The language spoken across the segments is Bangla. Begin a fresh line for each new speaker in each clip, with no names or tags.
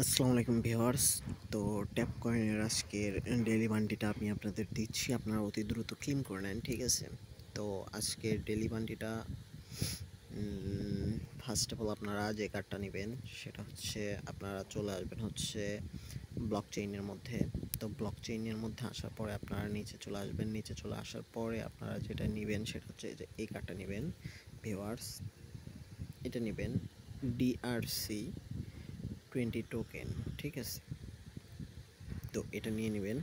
আসসালামু আলাইকুম ভিউয়ার্স। তো ট্যাপ কয়েনের আজকের ডেইলি বান্ডিটা আমি আপনাদের দিচ্ছি, আপনারা অতি দ্রুত ক্লেম করে নেন, ঠিক আছে? তো আজকের ডেইলি বান্ডিটা ফার্স্ট অফ অল আপনারা যে কার্ডটা নেবেন সেটা হচ্ছে আপনারা চলে আসবেন হচ্ছে ব্লক চেইনের মধ্যে। তো ব্লক চেইনের মধ্যে আসার পরে আপনারা নিচে চলে আসবেন, নিচে চলে আসার পরে আপনারা যেটা নেবেন সেটা হচ্ছে যে এই কার্ডটা নেবেন ভিউয়ার্স, এটা নেবেন ডিআরসি 20 টোকেন, ঠিক আছে? তো এটা নিয়ে নেবেন।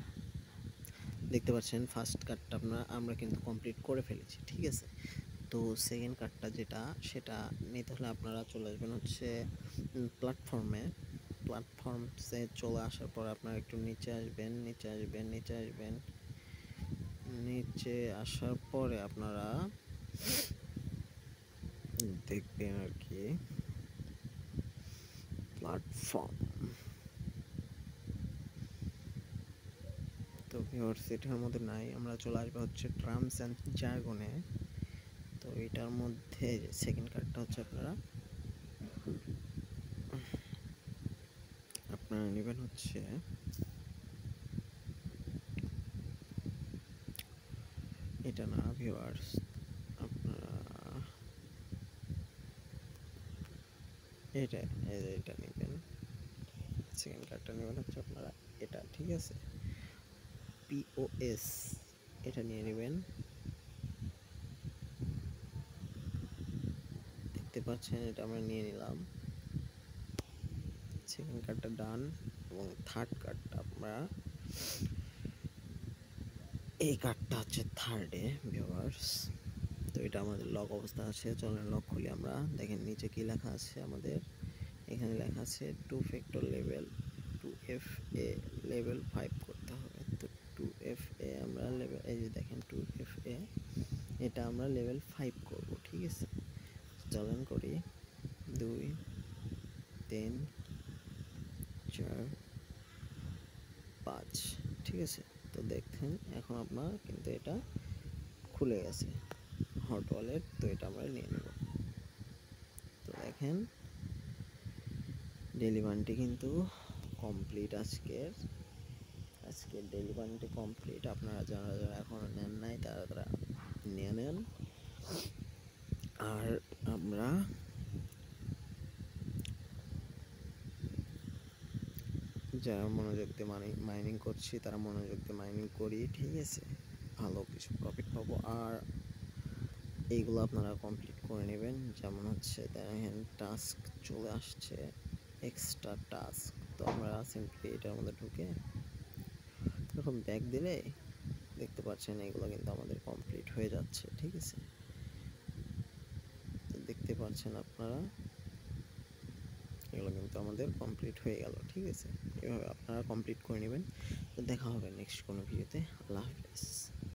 দেখতে পাচ্ছেন ফার্স্ট কার্ডটা আমরা কিন্তু কমপ্লিট করে ফেলেছি, ঠিক আছে? তো সেকেন্ড কার্ডটা যেটা সেটা নিতে হলে আপনারা চলে আসবেন হচ্ছে প্ল্যাটফর্মসে চলে আসার পর আপনারা একটু নিচে আসবেন, নিচে আসার পরে আপনারা দেখবেন আর কি প্ল্যাটফর্ম। তো ভিউয়ার্স এটার মধ্যে নাই, আমরা চলে আসবো হচ্ছে টার্মস অ্যান্ড জার্গনে। তো এটার মধ্যে সেকেন্ড কার্ডটা হচ্ছে আপনারা নেবেন হচ্ছে এটা না ভিউয়ার্স, আপনারা এটা এটা নেবেন। সেকেন্ড কার্ডটা নেবেন হচ্ছে আপনারা এটা, ঠিক আছে? পিওএস এটা নিয়ে নেবেন। দেখতে পাচ্ছেন এটা আমরা নিয়ে নিলাম। সেকেন্ড কার্ডটা ডান এবং থার্ড কার্ডটা আমরা এই কার্ডটা হচ্ছে থার্ডে ভিউয়ার্স। তো এটা আমাদের লক অবস্থা আছে, চলেন লক খুলি আমরা। দেখেন নিচে কি লেখা আছে আমাদের, এখানে লেখা আছে 2 ফ্যাক্টর লেভেল 2FA লেভেল 5 করতে হবে। তো 2FA আমরা লেভেল, এই যে দেখেন 2FA এটা আমরা লেভেল 5 করব, ঠিক আছে? চলেন করি 2 3 4 5, ঠিক আছে? তো দেখেন এখন আপনার কিন্তু এটা খুলে গেছে হট ওয়ালেট। তো এটা আমরা নিয়ে নেব। তো দেখেন ডেইলি বান্টি কিন্তু কমপ্লিট। আজকের ডেইলি বান্টি কমপ্লিট। আপনারা যারা যারা এখনো নেন নাই তারা নিয়ে নেন। আর আমরা যারা মনোযোগ দিয়ে মাইনিং করছি তারা মনোযোগ দিয়ে মাইনিং করি, ঠিক আছে? ভালো কিছু প্রফিট পাবো। আর এইগুলো আপনারা কমপ্লিট করে নেবেন। যেমন হচ্ছে দেখেন টাস্ক চলে আসছে, এক্সট্রা টাস্ক। তো আমরা সিম্পলি এটার মধ্যে ঢুকে এরকম ব্যাক দিলে দেখতে পাচ্ছেন এগুলো কিন্তু আমাদের কমপ্লিট হয়ে যাচ্ছে, ঠিক আছে? দেখতে পাচ্ছেন আপনারা এগুলো কিন্তু আমাদের কমপ্লিট হয়ে গেল, ঠিক আছে? এভাবে আপনারা কমপ্লিট করে নেবেন। তো দেখা হবে নেক্সট কোনো ভিডিওতে। আল্লাহ হাফেজ।